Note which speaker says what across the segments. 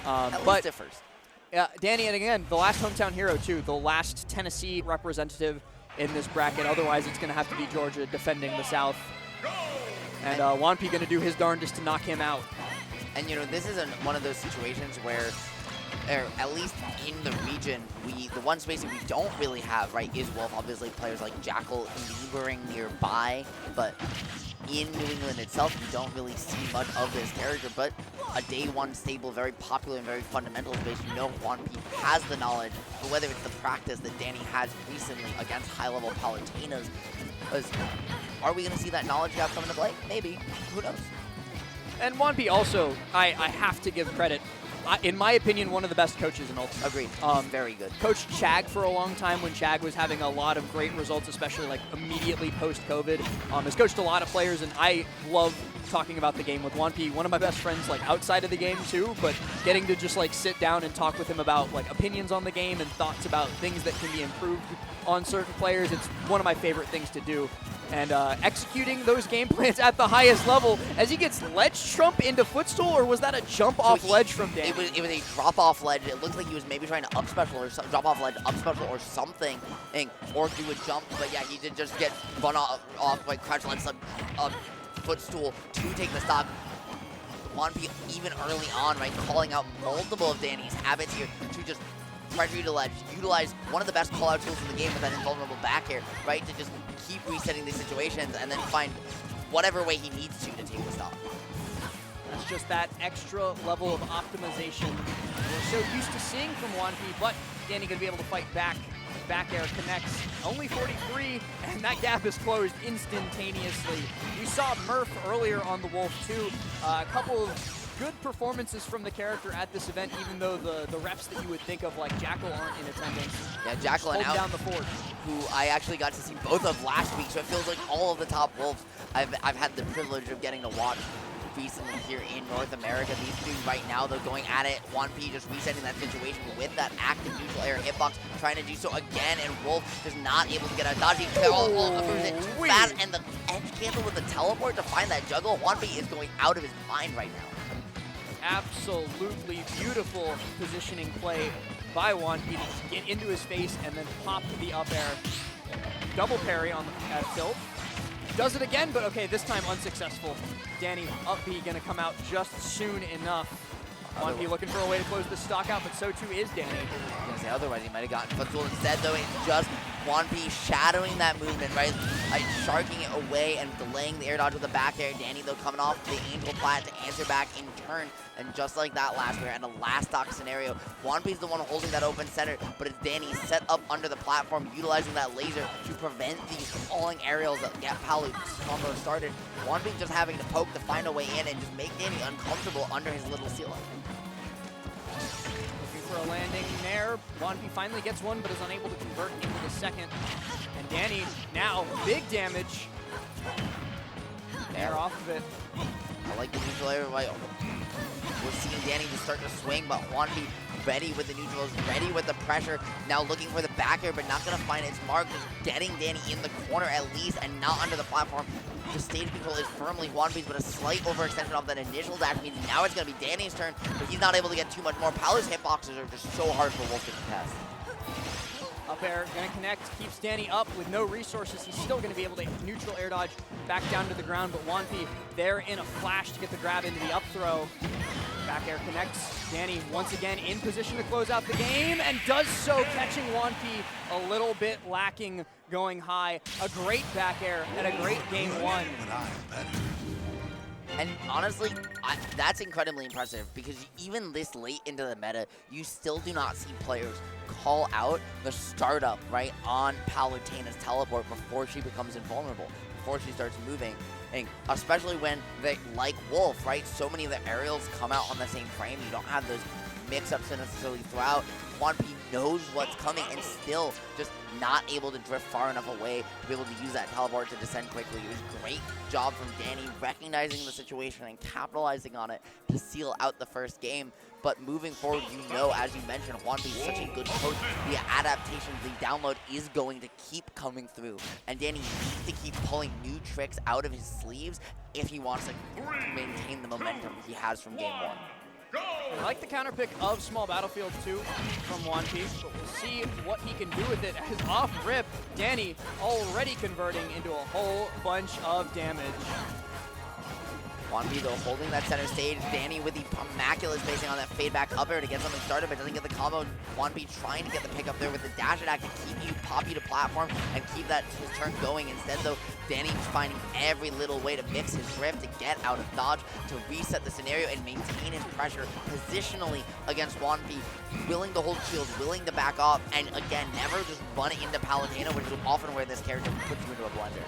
Speaker 1: At least at first.
Speaker 2: Dany, and again, the last hometown hero, too. The last Tennessee representative in this bracket. Otherwise, it's going to have to be Georgia defending the South. And Juanpi going to do his darndest to knock him out.
Speaker 1: And, you know, this is one of those situations where, or at least in the region, the one space that we don't really have, right, is Wolf. Obviously, players like Jackal neighboring nearby, but in New England itself, you don't really see much of this character. But a day one stable, very popular and very fundamental space, you know Juanpi has the knowledge, but whether it's the practice that Dany has recently against high-level Palutenas, are we going to see that knowledge gap come into play? Maybe. Who knows?
Speaker 2: And Juanpi also, I have to give credit. In my opinion, one of the best coaches in Ultimate.
Speaker 1: Agreed. Very good.
Speaker 2: Coached Chag for a long time when Chag was having a lot of great results, especially like immediately post-COVID. Has coached a lot of players, and I love talking about the game with Juanpi. One of my best friends, like outside of the game too, but getting to just like sit down and talk with him about like opinions on the game and thoughts about things that can be improved on certain players. It's one of my favorite things to do. And executing those game plans at the highest level as he gets ledge trump into footstool, or was that a jump off ledge from Dany?
Speaker 1: It was a drop off ledge. It looked like he was maybe trying to up special or drop off ledge, up special or something, or do a jump. But yeah, he did just get run off like crouch ledge footstool to take the stock. Juanpi even early on, right, calling out multiple of Dany's habits here to just pressure you to ledge, utilize one of the best call-out tools in the game with that invulnerable back air, right, to just keep resetting these situations and then find whatever way he needs to take the stop.
Speaker 2: That's just that extra level of optimization we're so used to seeing from Juanpi, but Dany going to be able to fight back. Back air connects, only 43, and that gap is closed instantaneously. We saw Murph earlier on the Wolf too. A couple of good performances from the character at this event, even though the reps that you would think of like Jackal aren't in attendance.
Speaker 1: Yeah, Jackal and
Speaker 2: down the fort.
Speaker 1: Who I actually got to see both of last week, so it feels like all of the top Wolves I've had the privilege of getting to watch recently here in North America. These two right now, they're going at it. Juanpi just resetting that situation with that active neutral air hitbox, trying to do so again, and Wolf just not able to get a dodgy too fast, and the edge cancel with the teleport to find that juggle. Juanpi is going out of his mind right now.
Speaker 2: Absolutely beautiful positioning play by Juanpi to get into his face and then pop the up air. Double parry on the tilt. Does it again, but okay, this time unsuccessful. Dany up B gonna come out just soon enough. Juanpi looking for a way to close the stock out, but so too is Dany.
Speaker 1: I was gonna say otherwise he might have gotten footstool. Instead though, it's just Juanpi shadowing that movement, right? Like sharking it away and delaying the air dodge with the back air. Dany though coming off the angel plat to answer back in turn. And just like that last year and a last stock scenario, Juanpi's the one holding that open center, but it's Dany set up under the platform, utilizing that laser to prevent these falling aerials that get Palu combo started. Juanpi just having to poke to find a way in and just make Dany uncomfortable under his little ceiling.
Speaker 2: Looking for a landing there. Juanpi finally gets one, but is unable to convert into the second. And Dany now big damage. Air off of it.
Speaker 1: I like the neutral air. We're seeing Dany just start to swing, but Juanpi ready with the neutrals, ready with the pressure. Now looking for the back air, but not going to find its mark. Just getting Dany in the corner at least and not under the platform. The stage control is firmly Juanpi's, but a slight overextension off that initial dash means now it's going to be Dany's turn, but he's not able to get too much more. Palu's hitboxes are just so hard for Wolf to contest.
Speaker 2: Up air, gonna connect, keeps Dany up with no resources. He's still gonna be able to neutral air dodge back down to the ground, but Juanpi there in a flash to get the grab into the up throw. Back air connects. Dany once again in position to close out the game, and does so, catching Juanpi a little bit lacking going high. A great back air and a great game one.
Speaker 1: And honestly, that's incredibly impressive because even this late into the meta, you still do not see players call out the startup, right, on Palutena's teleport before she becomes invulnerable, before she starts moving. And especially when they, like Wolf, right, so many of the aerials come out on the same frame. You don't have those mix-ups to necessarily throw out. Juanpi knows what's coming and still just not able to drift far enough away to be able to use that teleport to descend quickly. It was a great job from Dany recognizing the situation and capitalizing on it to seal out the first game. But moving forward, you know, as you mentioned, Juanpi is such a good coach. The adaptation, the download is going to keep coming through. And Dany needs to keep pulling new tricks out of his sleeves if he wants to maintain the momentum he has from game one.
Speaker 2: I like the counter pick of Small Battlefield 2 from Juanpi, but we'll see what he can do with it. As off rip, Dany already converting into a whole bunch of damage.
Speaker 1: Juanpi, though, holding that center stage. Dany with the immaculate spacing on that fade back up air to get something started, but doesn't get the combo. Juanpi trying to get the pick up there with the dash attack to keep you, pop you to platform, and keep that his turn going. Instead, though, Dany finding every little way to mix his drift, to get out of dodge, to reset the scenario and maintain his pressure positionally against Juanpi. Willing to hold shields, willing to back off, and again, never just run into Palutena, which is often where this character puts you into a blender.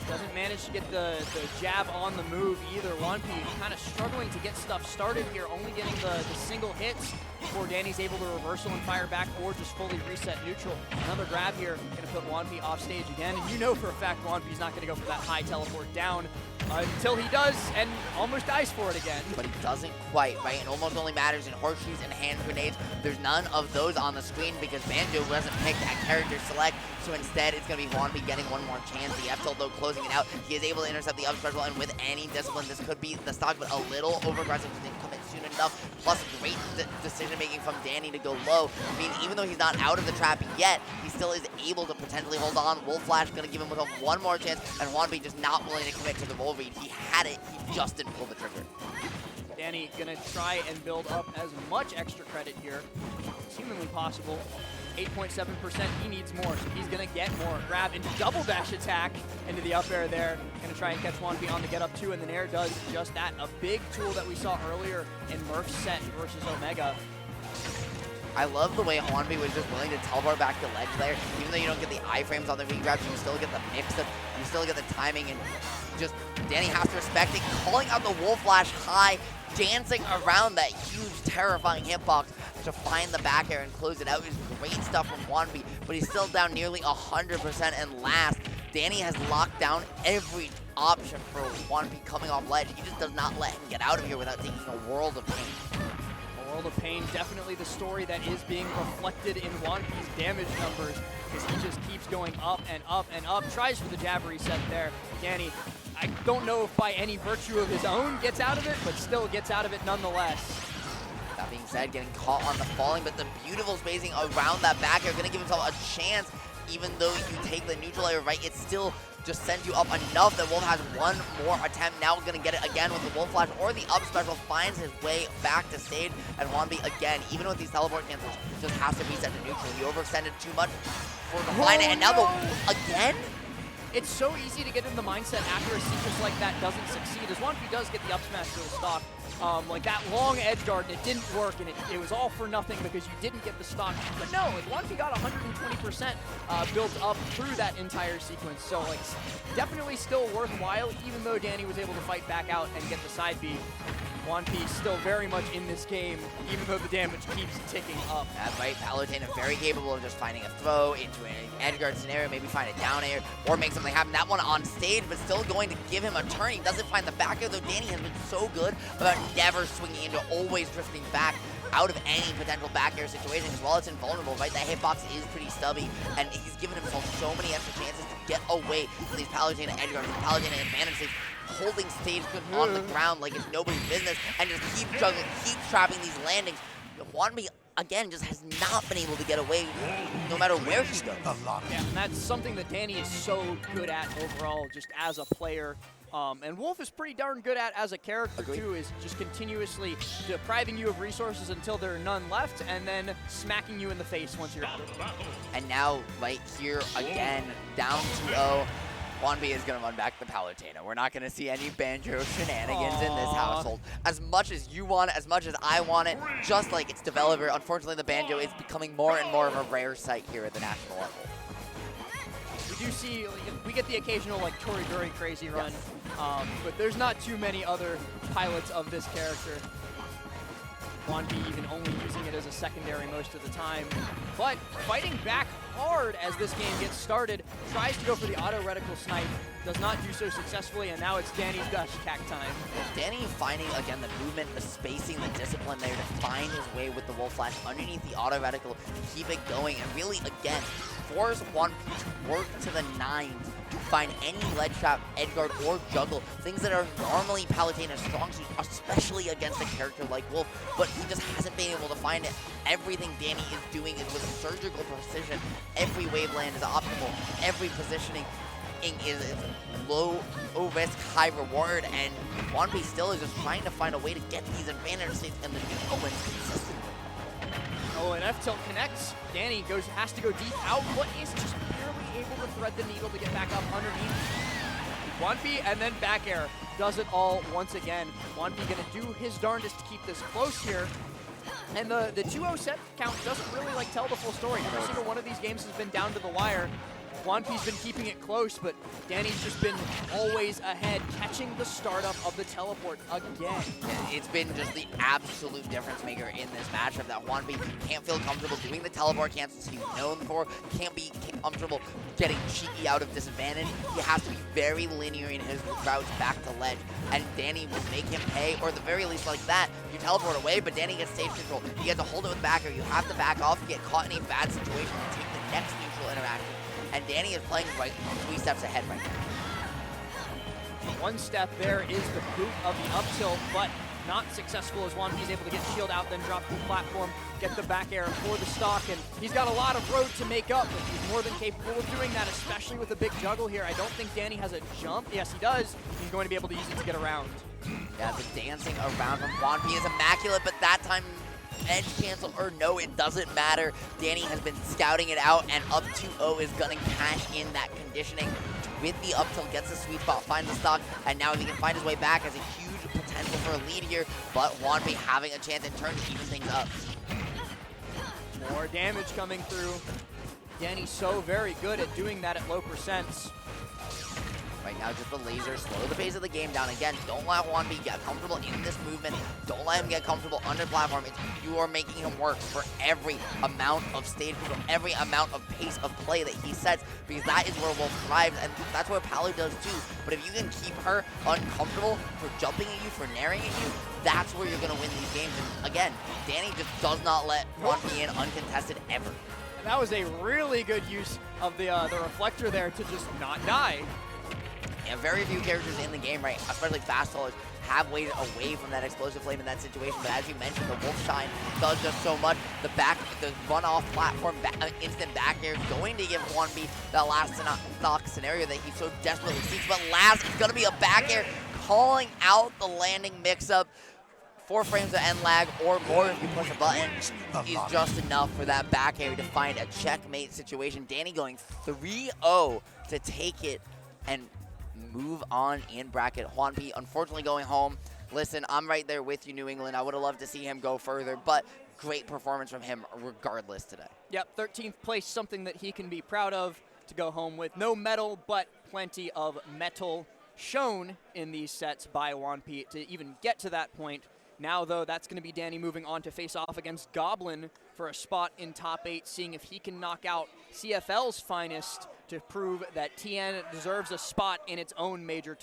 Speaker 2: Doesn't manage to get the jab on the move either. Juanpi kind of struggling to get stuff started here, only getting the single hits before Dany's able to reversal and fire back or just fully reset neutral. Another grab here, gonna put Juanpi off stage again, and you know for a fact Juanpi's not gonna go for that high teleport down until he does and almost dies for it again.
Speaker 1: But he doesn't quite, right? It almost only matters in horseshoes and hand grenades. There's none of those on the screen because Banjo doesn't pick that character select, so instead it's going to be Juanpi getting one more chance. The F tilt, though, closing it out. He is able to intercept the up special, and with any discipline, this could be the stock, but a little over-aggressive. He didn't commit soon enough. Plus, great decision-making from Dany to go low. I mean, even though he's not out of the trap yet, he still is able to potentially hold on. Wolf Flash going to give him one more chance, and Juanpi just not willing to commit to the roll read. He had it, he just didn't pull the trigger.
Speaker 2: Dany gonna try and build up as much extra credit here as humanly possible. 8.7%, he needs more, so he's gonna get more. Grab into double dash attack into the up air there. Gonna try and catch Juanpi on the get up too, and the Nair does just that. A big tool that we saw earlier in Murph's set versus Omega.
Speaker 1: I love the way Juanpi was just willing to teleport back to ledge there. Even though you don't get the iframes on the re-grabs, you still get the mix up, you still get the timing, and just Dany has to respect it. Calling out the Wolf Flash high, dancing around that huge, terrifying hitbox to find the back air and close it out. It was great stuff from Juanpi, but he's still down nearly 100%. And last, Dany has locked down every option for Juanpi coming off ledge. He just does not let him get out of here without taking a world of pain.
Speaker 2: World of Pain, definitely the story that is being reflected in Juanpi's damage numbers, because he just keeps going up and up and up. Tries for the jab reset there. Dany, I don't know if by any virtue of his own gets out of it, but still gets out of it nonetheless.
Speaker 1: That being said, getting caught on the falling, but the beautiful spacing around that back air, gonna give himself a chance. Even though you take the neutral air, right, it still just sends you up enough that Wolf has one more attempt. Now gonna get it again with the Wolf Flash or the up special, finds his way back to stage, and Juanpi again, even with these teleport cancels, just has to reset to neutral. He overextended too much for the find it, and now again?
Speaker 2: It's so easy to get in the mindset after a sequence like that doesn't succeed, as Juanpi does get the up smash to the stock. Like that long edge guard, and it didn't work, and it was all for nothing because you didn't get the stock. But no, like Juanpi got 120% built up through that entire sequence. So like definitely still worthwhile, even though Dany was able to fight back out and get the side B. Juanpi still very much in this game, even though the damage keeps ticking up.
Speaker 1: That's right, Palutena very capable of just finding a throw into an edge guard scenario, maybe find a down air, or make something happen. That one on stage, but still going to give him a turn. He doesn't find the back air, though Dany has been so good about never swinging into, always drifting back out of any potential back air situation. As well, it's invulnerable, right? That hitbox is pretty stubby, and he's given himself so many extra chances to get away from these Palutena edge guards. Palutena advantage stage, holding stage good on the ground like it's nobody's business, and just keep juggling, keep trapping these landings. Juanpi, again, just has not been able to get away no matter where he goes.
Speaker 2: Yeah, and that's something that Dany is so good at overall, just as a player. And Wolf is pretty darn good at as a character, too, is just continuously depriving you of resources until there are none left, and then smacking you in the face once you're out.
Speaker 1: And now, right here again, down 2-0. Juanpi is going to run back the Palutena. We're not going to see any Banjo shenanigans in this household. As much as you want it, as much as I want it, just like its developer, unfortunately the Banjo is becoming more and more of a rare sight here at the national level.
Speaker 2: We do see, we get the occasional like Toridori crazy run, but there's not too many other pilots of this character. Juanpi even only using it as a secondary most of the time. But fighting back hard as this game gets started, tries to go for the auto reticle snipe, does not do so successfully, and now it's Dany's Gush attack time.
Speaker 1: Dany finding, again, the movement, the spacing, the discipline there to find his way with the Wolf Flash underneath the auto reticle, keep it going, and really, again, force Juanpi to work to the nines to find any ledge trap, edge guard, or juggle, things that are normally Palutena's strong suit, especially against a character like Wolf, but he just hasn't been able to find it. Everything Dany is doing is with surgical precision. Every wave land is optimal. Every positioning is low risk, high reward, and Juanpi still is just trying to find a way to get these advantage states and the neutral wins consistently.
Speaker 2: Oh, and F-tilt connects. Dany has to go deep out, but is just barely able to thread the needle to get back up underneath. Juanpi and then back air does it all once again. Juanpi gonna do his darndest to keep this close here. And the 2-0 set count doesn't really tell the full story. Every single one of these games has been down to the wire. Juanpi's been keeping it close, but Dany's just been always ahead, catching the startup of the teleport again.
Speaker 1: It's been just the absolute difference maker in this matchup that Juanpi can't feel comfortable doing the teleport cancels he's known for, can't be comfortable getting cheeky out of disadvantage. He has to be very linear in his routes back to ledge, and Dany will make him pay, or at the very least like that, you teleport away, but Dany gets stage control. You get to hold it with back air, you have to back off, you get caught in a bad situation, and take the next neutral interaction. And Dany is playing right 3 steps ahead right now.
Speaker 2: One step there is the boot of the up tilt, but not successful as Juanpi's able to get shield out, then drop the platform, get the back air for the stock, and he's got a lot of road to make up, but he's more than capable of doing that, especially with a big juggle here. I don't think Dany has a jump. Yes, he does. He's going to be able to use it to get around.
Speaker 1: Yeah, the dancing around from Juanpi is immaculate, but that time edge cancel or no, it doesn't matter. Dany has been scouting it out, and up 2-0 is gonna cash in that conditioning with the up tilt, gets the sweet spot, finds the stock, and now he can find his way back as a huge potential for a lead here, but Juanpi having a chance in turn to even things up.
Speaker 2: More damage coming through. Dany's so very good at doing that at low percents.
Speaker 1: Right now, just the laser, slow the pace of the game down. Again, don't let Juanpi get comfortable in this movement. Don't let him get comfortable under platform. You are making him work for every amount of stage control, every amount of pace of play that he sets, because that is where Wolf thrives, and that's where Palu does too. But if you can keep her uncomfortable for jumping at you, for naring at you, that's where you're going to win these games. And again, Dany just does not let Juanpi in uncontested ever.
Speaker 2: And that was a really good use of the reflector there to just not die.
Speaker 1: Yeah, very few characters in the game, right, especially fast haulers, have waited away from that explosive flame in that situation. But as you mentioned, the Wolf Shine does just so much. The run-off platform, instant back air is going to give Juanpi that last stock scenario that he so desperately seeks. But last, it's going to be a back air, calling out the landing mix-up. 4 frames of end lag or more if you push a button is just enough for that back air to find a checkmate situation. Dany going 3-0 to take it and move on in bracket. Juanpi unfortunately going home. Listen, I'm right there with you, New England. I would have loved to see him go further, but great performance from him regardless today.
Speaker 2: Yep, 13th place, something that he can be proud of to go home with. No medal, but plenty of metal shown in these sets by Juanpi to even get to that point. Now, though, that's going to be Dany moving on to face off against Goblin for a spot in top 8, seeing if he can knock out CFL's finest to prove that TN deserves a spot in its own major